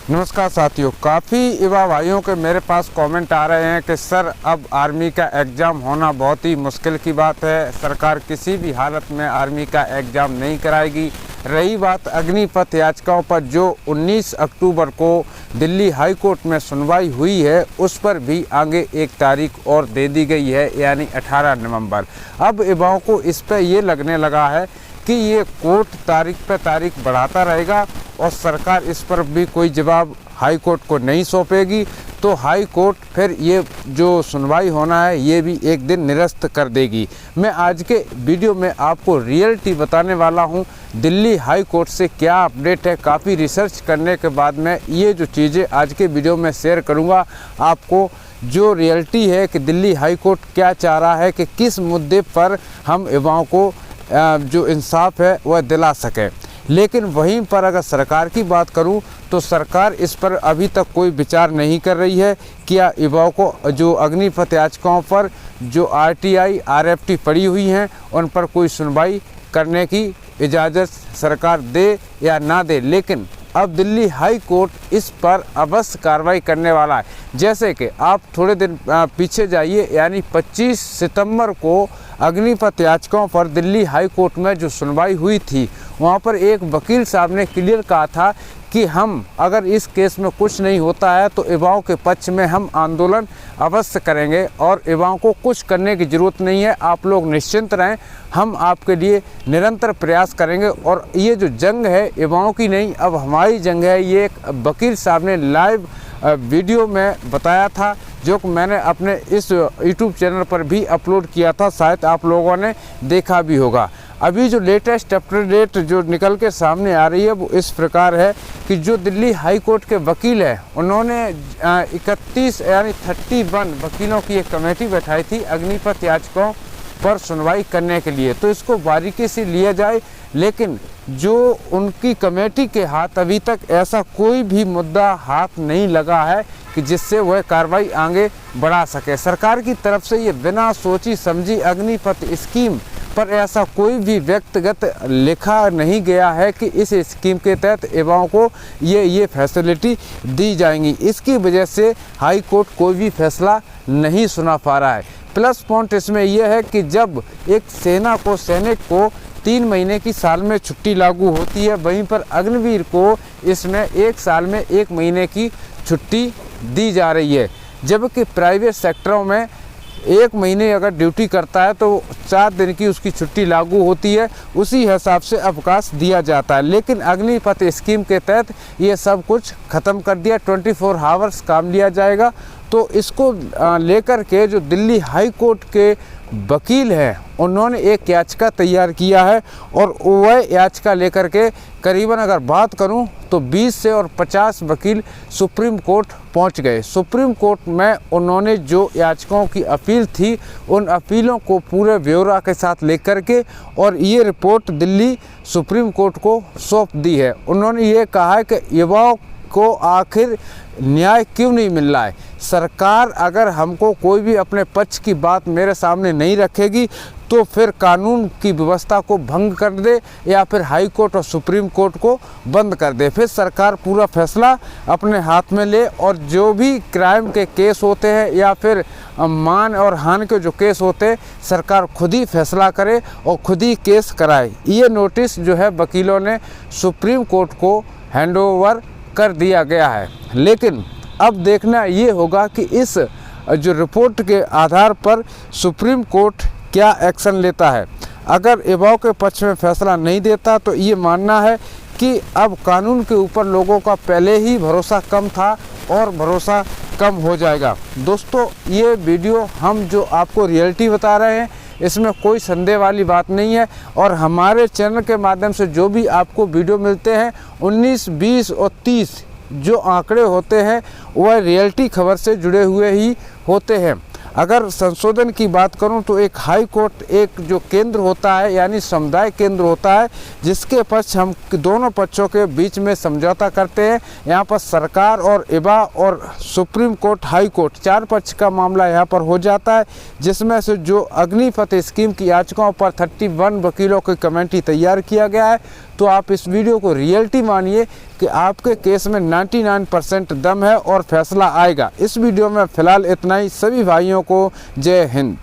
नमस्कार साथियों, काफ़ी युवा भाइयों के मेरे पास कमेंट आ रहे हैं कि सर अब आर्मी का एग्ज़ाम होना बहुत ही मुश्किल की बात है। सरकार किसी भी हालत में आर्मी का एग्ज़ाम नहीं कराएगी। रही बात अग्निपथ याचिकाओं पर, जो 19 अक्टूबर को दिल्ली हाई कोर्ट में सुनवाई हुई है, उस पर भी आगे एक तारीख और दे दी गई है, यानी 18 नवंबर। अब युवाओं को इस पर ये लगने लगा है कि ये कोर्ट तारीख पे तारीख बढ़ाता रहेगा और सरकार इस पर भी कोई जवाब हाई कोर्ट को नहीं सौंपेगी, तो हाई कोर्ट फिर ये जो सुनवाई होना है ये भी एक दिन निरस्त कर देगी। मैं आज के वीडियो में आपको रियलिटी बताने वाला हूँ, दिल्ली हाई कोर्ट से क्या अपडेट है। काफ़ी रिसर्च करने के बाद मैं ये जो चीज़ें आज के वीडियो में शेयर करूँगा आपको, जो रियलिटी है कि दिल्ली हाई कोर्ट क्या चाह रहा है कि किस मुद्दे पर हम युवाओं को जो इंसाफ है वह दिला सके। लेकिन वहीं पर अगर सरकार की बात करूं तो सरकार इस पर अभी तक कोई विचार नहीं कर रही है। क्या युवाओं को जो अग्निपथ याचिकाओं पर जो RTI RFT पड़ी हुई हैं उन पर कोई सुनवाई करने की इजाज़त सरकार दे या ना दे। लेकिन अब दिल्ली हाई कोर्ट इस पर अवश्य कार्रवाई करने वाला है। जैसे कि आप थोड़े दिन पीछे जाइए, यानी 25 सितंबर को अग्निपथ याचिकाओं पर दिल्ली हाई कोर्ट में जो सुनवाई हुई थी, वहाँ पर एक वकील साहब ने क्लियर कहा था कि हम अगर इस केस में कुछ नहीं होता है तो युवाओं के पक्ष में हम आंदोलन अवश्य करेंगे और युवाओं को कुछ करने की ज़रूरत नहीं है, आप लोग निश्चिंत रहें, हम आपके लिए निरंतर प्रयास करेंगे। और ये जो जंग है युवाओं की नहीं, अब हमारी जंग है, ये एक वकील साहब ने लाइव वीडियो में बताया था, जो कि मैंने अपने इस YouTube चैनल पर भी अपलोड किया था, शायद आप लोगों ने देखा भी होगा। अभी जो लेटेस्ट अपडेट जो निकल के सामने आ रही है वो इस प्रकार है कि जो दिल्ली हाई कोर्ट के वकील है, उन्होंने 31 यानी 31 वकीलों की एक कमेटी बैठाई थी अग्निपथ याचिकाओं पर सुनवाई करने के लिए। तो इसको बारीकी से लिया जाए, लेकिन जो उनकी कमेटी के हाथ अभी तक ऐसा कोई भी मुद्दा हाथ नहीं लगा है कि जिससे वह कार्रवाई आगे बढ़ा सके। सरकार की तरफ से ये बिना सोची समझी अग्निपथ स्कीम पर ऐसा कोई भी व्यक्तिगत लिखा नहीं गया है कि इस स्कीम के तहत युवाओं को ये फैसिलिटी दी जाएंगी। इसकी वजह से हाई कोर्ट कोई भी फैसला नहीं सुना पा रहा है। प्लस पॉइंट इसमें यह है कि जब एक सैनिक को 3 महीने की साल में छुट्टी लागू होती है, वहीं पर अग्निवीर को इसमें 1 साल में 1 महीने की छुट्टी दी जा रही है। जबकि प्राइवेट सेक्टरों में 1 महीने अगर ड्यूटी करता है तो 4 दिन की उसकी छुट्टी लागू होती है, उसी हिसाब से अवकाश दिया जाता है। लेकिन अग्निपथ स्कीम के तहत ये सब कुछ ख़त्म कर दिया, 24 आवर्स काम लिया जाएगा। तो इसको लेकर के जो दिल्ली हाई कोर्ट के वकील हैं, उन्होंने एक याचिका तैयार किया है और वह याचिका लेकर के करीबन अगर बात करूं तो 20 से और 50 वकील सुप्रीम कोर्ट पहुंच गए। सुप्रीम कोर्ट में उन्होंने जो याचिकाओं की अपील थी, उन अपीलों को पूरे ब्यौरा के साथ लेकर के और ये रिपोर्ट दिल्ली सुप्रीम कोर्ट को सौंप दी है। उन्होंने ये कहा है कि युवाओं को आखिर न्याय क्यों नहीं मिल रहा है। सरकार अगर हमको कोई भी अपने पक्ष की बात मेरे सामने नहीं रखेगी तो फिर कानून की व्यवस्था को भंग कर दे या फिर हाई कोर्ट और सुप्रीम कोर्ट को बंद कर दे, फिर सरकार पूरा फैसला अपने हाथ में ले और जो भी क्राइम के केस होते हैं या फिर मान और हानि के जो केस होते हैं, सरकार खुद ही फैसला करे और खुद ही केस कराए। ये नोटिस जो है वकीलों ने सुप्रीम कोर्ट को हैंडओवर कर दिया गया है। लेकिन अब देखना ये होगा कि इस जो रिपोर्ट के आधार पर सुप्रीम कोर्ट क्या एक्शन लेता है। अगर युवाओं के पक्ष में फैसला नहीं देता तो ये मानना है कि अब कानून के ऊपर लोगों का पहले ही भरोसा कम था और भरोसा कम हो जाएगा। दोस्तों, ये वीडियो हम जो आपको रियलिटी बता रहे हैं, इसमें कोई संदेह वाली बात नहीं है और हमारे चैनल के माध्यम से जो भी आपको वीडियो मिलते हैं 19, 20 और 30 जो आंकड़े होते हैं वह रियलिटी खबर से जुड़े हुए ही होते हैं। अगर संशोधन की बात करूं तो एक हाई कोर्ट एक जो केंद्र होता है, यानी समुदाय केंद्र होता है, जिसके पक्ष हम दोनों पक्षों के बीच में समझौता करते हैं। यहाँ पर सरकार और युवा और सुप्रीम कोर्ट, हाई कोर्ट 4 पक्ष का मामला यहाँ पर हो जाता है, जिसमें से जो अग्निपथ स्कीम की याचिकाओं पर 31 वकीलों की कमेटी तैयार किया गया है, तो आप इस वीडियो को रियलिटी मानिए कि आपके केस में 99% दम है और फैसला आएगा। इस वीडियो में फ़िलहाल इतना ही। सभी भाइयों को जय हिंद।